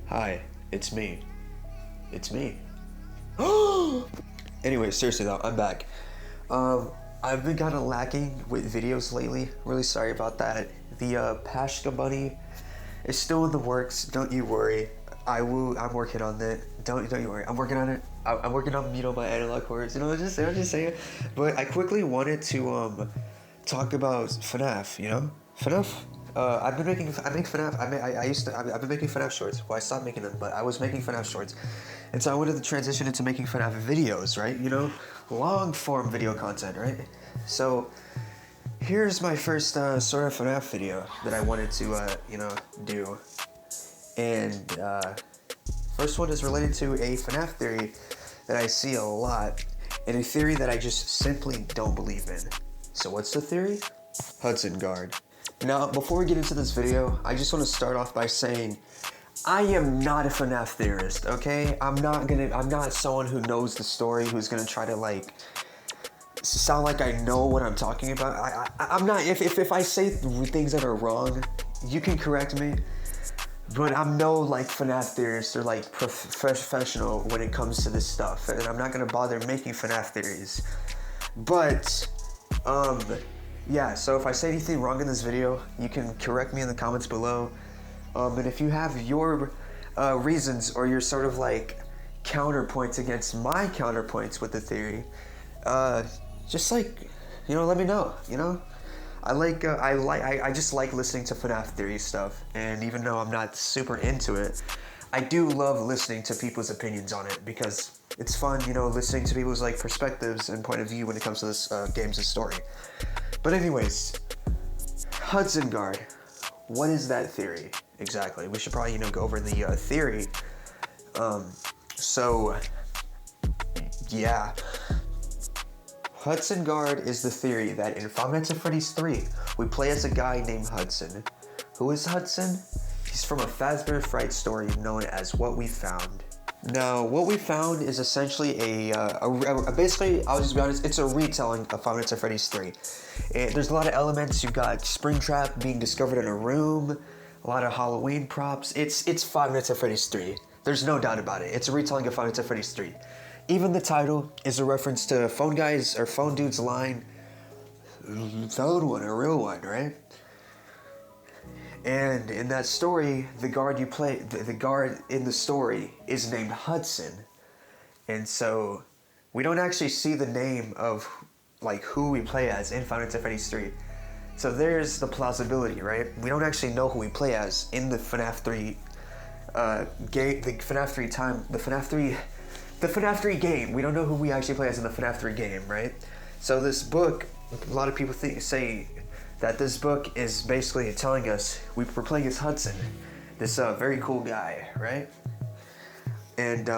Hi, it's me. It's me. Anyway, seriously though, I'm back. I've been kind of lacking with videos lately. Really sorry about that. The Pashka Bunny is still in the works. Don't you worry. I'm working on it. Don't you worry. I'm working on it. I'm working on my analog chords. I'm just saying. But I quickly wanted to talk about Fnaf. Fnaf. I've been making Fnaf. I've been making Fnaf shorts. Well, I stopped making them, but I was making Fnaf shorts, and so I wanted to transition into making Fnaf videos, right? Long form video content, right? So here's my first sort of Fnaf video that I wanted to do, and first one is related to a Fnaf theory that I see a lot, and a theory that I just simply don't believe in. So what's the theory? Hudson Guard. Now, before we get into this video, I just want to start off by saying I am not a Fnaf theorist, okay? I'm not someone who knows the story, who's gonna try to sound like I know what I'm talking about. I'm not. If I say things that are wrong, you can correct me. But I'm no Fnaf theorist or professional when it comes to this stuff, and I'm not gonna bother making Fnaf theories. But yeah, so if I say anything wrong in this video, you can correct me in the comments below. And if you have your reasons or your sort of counterpoints against my counterpoints with the theory, just let me know. I just like listening to Fnaf theory stuff, and even though I'm not super into it, I do love listening to people's opinions on it because it's fun, listening to people's perspectives and point of view when it comes to this game's story. But anyways, Hudson Guard. What is that theory exactly? We should probably go over the theory. So yeah. Hudson Guard is the theory that in Five Nights at Freddy's 3, we play as a guy named Hudson. Who is Hudson? He's from a Fazbear Fright story known as What We Found. Now, What We Found is essentially basically, I'll just be honest, it's a retelling of Five Nights at Freddy's 3. And there's a lot of elements. You've got Springtrap being discovered in a room, a lot of Halloween props. It's Five Nights at Freddy's 3. There's no doubt about it. It's a retelling of Five Nights at Freddy's 3. Even the title is a reference to Phone Dude's line, "Found one, a real one," right? And in that story, the guard you play, the guard in the story is named Hudson. And so we don't actually see the name of who we play as in Five Nights at Freddy's 3. So there's the plausibility, right? We don't actually know who we play as in the FNAF 3 game, the FNAF 3 game. We don't know who we actually play as in the FNAF 3 game, right? So this book, a lot of people say that this book is basically telling us we're playing as Hudson, this very cool guy, right? And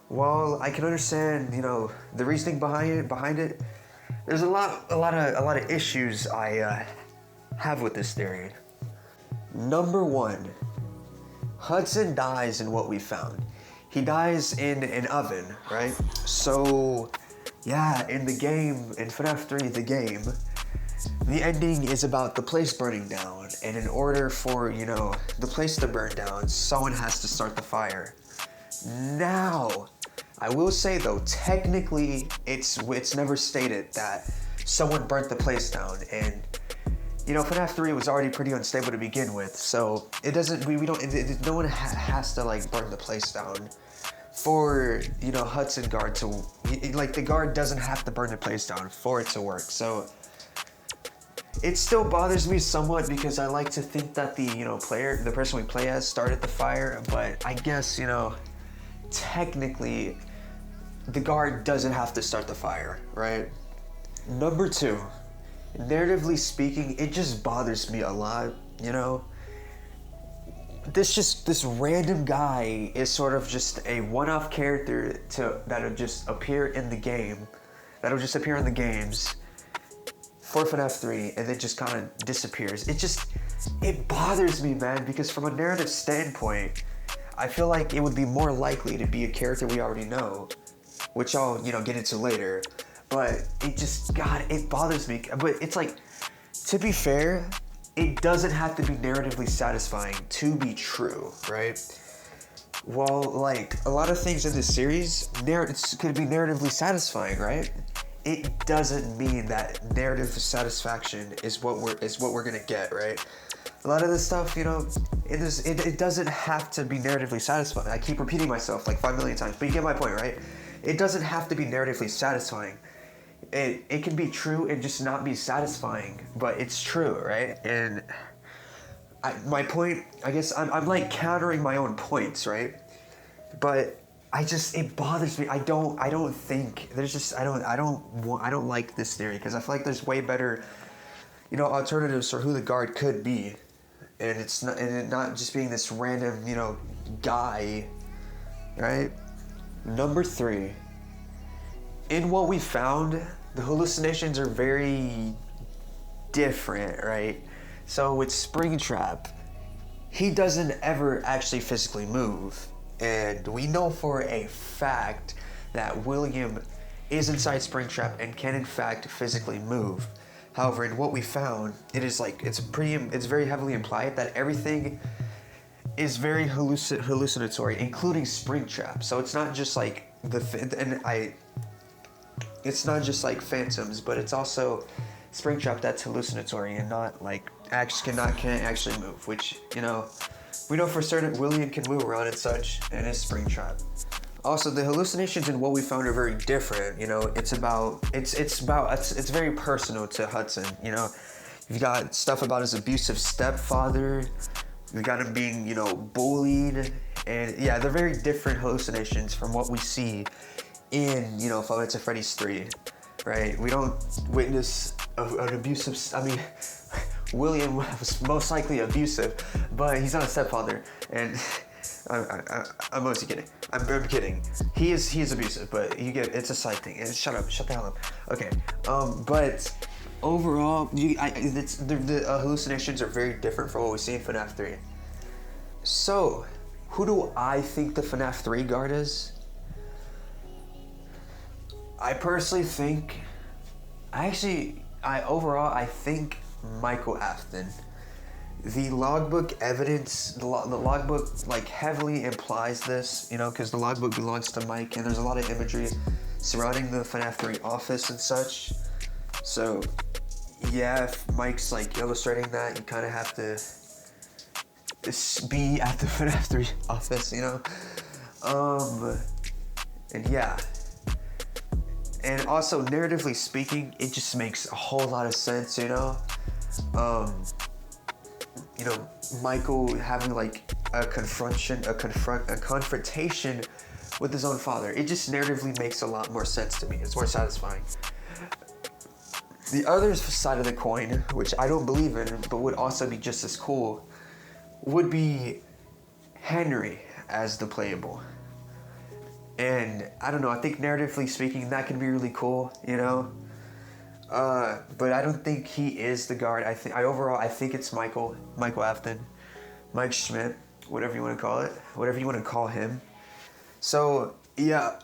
while I can understand, the reasoning behind it, there's a lot of issues I have with this theory. Number one, Hudson dies in What We Found. He dies in an oven, right? So, yeah, in the game, in FNAF 3, the game, the ending is about the place burning down, and in order for, the place to burn down, someone has to start the fire. Now, I will say though, technically, it's never stated that someone burnt the place down, and FNAF 3 was already pretty unstable to begin with, so it doesn't, no one has to burn the place down for, Hudson Guard to, the guard doesn't have to burn the place down for it to work. So it still bothers me somewhat because I like to think that the person we play as started the fire, but I guess, technically the guard doesn't have to start the fire, right? Number two, narratively speaking, it just bothers me a lot, This random guy is sort of just a one-off character that'll just appear in the game, that'll just appear in the games for FNAF 3, and then just kind of disappears. It bothers me, man, because from a narrative standpoint, I feel like it would be more likely to be a character we already know, which I'll, get into later. But it bothers me. But it's to be fair, it doesn't have to be narratively satisfying to be true, right? Well, like a lot of things in this series, it could be narratively satisfying, right? It doesn't mean that narrative satisfaction is what we're gonna get, right? A lot of this stuff, you know, it doesn't have to be narratively satisfying. I keep repeating myself like 5 million times, but you get my point, right? It doesn't have to be narratively satisfying. It can be true and just not be satisfying, but it's true, right? And my point, I guess I'm like countering my own points, right? But it bothers me. I don't think there's just I don't like this theory because I feel like there's way better, you know, alternatives for who the guard could be, and it's not and it not just being this random, you know, guy, right? Number 3. In what we found, the hallucinations are very different, right? So with Springtrap, he doesn't ever actually physically move. And we know for a fact that William is inside Springtrap and can in fact physically move. However, in what we found, it's very heavily implied that everything is very hallucinatory, including Springtrap. So it's not just like it's not just like phantoms, but it's also Springtrap that's hallucinatory and not like can't actually move, which, you know, we know for certain William can move around and such, and it's Springtrap. Also, the hallucinations in what we found are very different. You know, it's very personal to Hudson. You know, you've got stuff about his abusive stepfather. You've got him being, you know, bullied, and yeah, they're very different hallucinations from what we see in, you know, Five Nights at Freddy's 3, right? We don't witness an abusive. I mean, William was most likely abusive, but he's not a stepfather, and I'm mostly kidding. I'm kidding. He is abusive, but it's a side thing. Shut the hell up. Okay. But overall, the hallucinations are very different from what we see in FNAF 3. So, who do I think the FNAF 3 guard is? I personally think, I think Michael Afton. The logbook evidence, the logbook like heavily implies this, you know, because the logbook belongs to Mike, and there's a lot of imagery surrounding the FNAF 3 office and such. So, yeah, if Mike's like illustrating that, you kind of have to be at the FNAF 3 office, you know. And yeah. And also, narratively speaking, it just makes a whole lot of sense, you know. You know, Michael having like a confrontation with his own father. It just narratively makes a lot more sense to me. It's more satisfying. The other side of the coin, which I don't believe in, but would also be just as cool, would be Henry as the playable. And I don't know, I think narratively speaking, that can be really cool, you know? But I don't think he is the guard. I think it's Michael Afton, Mike Schmidt, whatever you want to call it, whatever you want to call him. So yeah,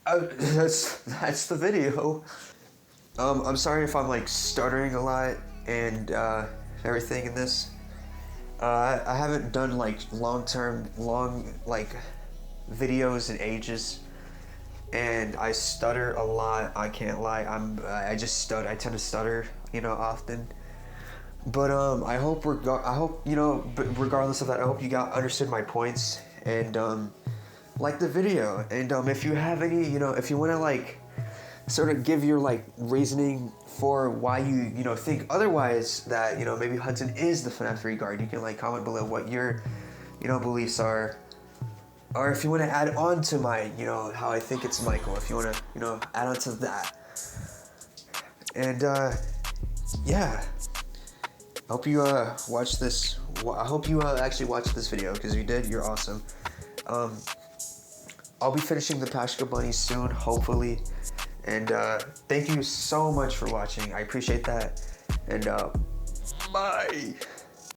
that's the video. I'm sorry if I'm like stuttering a lot and everything in this. I haven't done like long videos in ages. And I stutter a lot. I can't lie. I just stutter. I tend to stutter, you know, often. But I hope you know. But regardless of that, I hope you understood my points and like the video. And if you have any, you know, if you want to like sort of give your like reasoning for why you know think otherwise, that, you know, maybe Hudson is the FNAF 3 guard, you can like comment below what your, you know, beliefs are. Or if you want to add on to my, you know, how I think it's Michael, if you want to, you know, add on to that. And, yeah. I hope you, watch this. I hope you, actually watch this video, because if you did, you're awesome. I'll be finishing the Pashka Bunny soon, hopefully. And, thank you so much for watching. I appreciate that. And, bye.